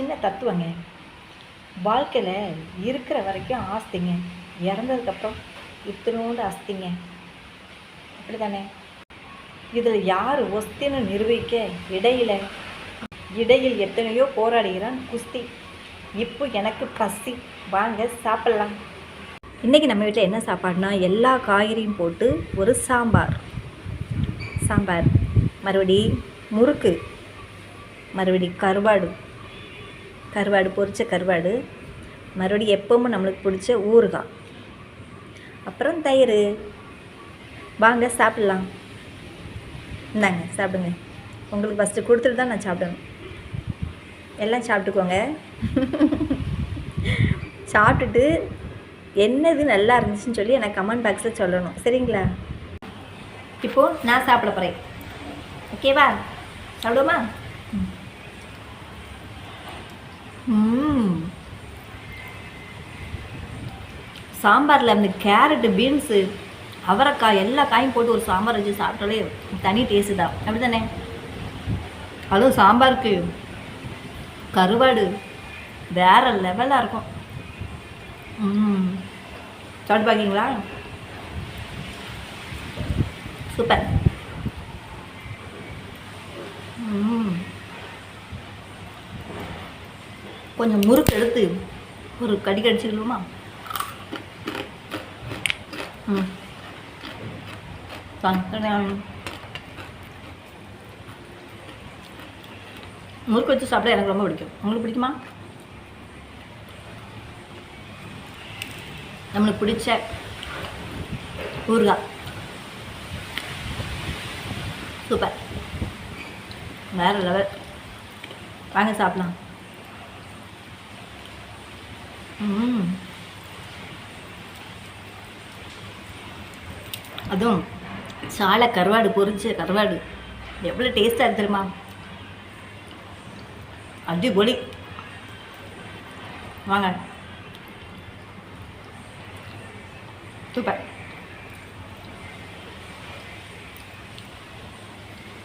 சின்ன தத்துவங்க. வாழ்க்கையில் இருக்கிற வரைக்கும் ஆஸ்திங்க, இறந்ததுக்கப்புறம் இத்தினோண்டு ஆஸ்திங்க. அப்படி தானே? இதில் யார் ஒஸ்தின்னு நிரூபிக்க இடையில் எத்தனையோ போராடுகிறான் குஸ்தி. இப்போ எனக்கு பசி, வாங்க சாப்பிட்லாம். இன்றைக்கி நம்ம வீட்டில் என்ன சாப்பாடுனா, எல்லா காய்கறியும் போட்டு ஒரு சாம்பார். மறுபடி முறுக்கு, மறுபடி கருவாடு பொரிச்ச கருவாடு, மறுபடி எப்பவும் நம்மளுக்கு பிடிச்ச ஊறுகாய், அப்புறம் தயிர். வாங்க சாப்பிட்லாம். இந்தாங்க சாப்பிடுங்க. உங்களுக்கு ஃபஸ்ட்டு கொடுத்துட்டு தான் நான் சாப்பிடணும். எல்லாம் சாப்பிட்டுக்கோங்க. சாப்பிட்டுட்டு என்னது நல்லா இருந்துச்சுன்னு சொல்லி எனக்கு கமெண்ட் பாக்ஸில் சொல்லணும், சரிங்களா? இப்போது நான் சாப்பிட போகிறேன். ஓகேவா? சாப்பிடுவோமா? சாம்பாரில் அந்த கேரட்டு, பீன்ஸு, அவரைக்காய் எல்லா காயும் போட்டு ஒரு சாம்பார் வச்சு சாப்பிட்டாலே தனி டேஸ்ட்டு தான். அப்படி தானே? அதுவும் சாம்பாருக்கு கருவாடு வேறு லெவலாக இருக்கும். சாப்பிட்டு பார்க்கிங்களா? சூப்பர். கொஞ்சம் முறுக்கு எடுத்து ஒரு கடி கடிச்சுக்கலாமா? முறுக்கு வச்சு சாப்பிட எனக்கு ரொம்ப பிடிக்கும். உங்களுக்கு பிடிக்குமா? நம்மளுக்கு பிடிச்ச ஊறுகாய் சூப்பர், வேறு லெவல். வாங்க சாப்பிடலாம். அதுவும் சாலை கருவாடு, பொரிச்ச கருவாடு எவ்வளோ டேஸ்ட்டாக இருக்கு தெரியுமா? அடிப்பொலி. வாங்க, சூப்பர்.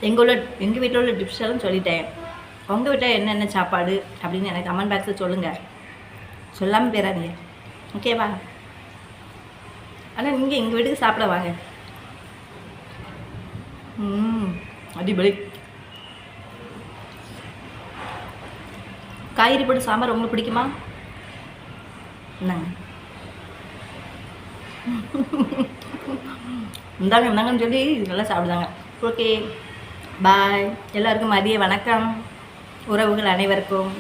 எங்கள் வீட்டில் உள்ள டிப்ஸ் எல்லாம் சொல்லிட்டேன். உங்கள் வீட்டில் என்னென்ன சாப்பாடு அப்படின்னு எனக்கு கமெண்ட் பாக்ஸில் சொல்லுங்கள். சொல்லாமல் போயிடாதீங்க, ஓகேவா? ஆனால் நீங்கள் எங்கள் வீட்டுக்கு சாப்பிட வாங்க. அடிப்பொலி. காய்கறி போட்டு சாம்பார் உங்களுக்கு பிடிக்குமா? என்னங்க இந்தாங்கன்னு சொல்லி நல்லா சாப்பிடுதாங்க. ஓகே, பாய். எல்லாருக்கும் மதிய வணக்கம். உறவுகள் அனைவருக்கும்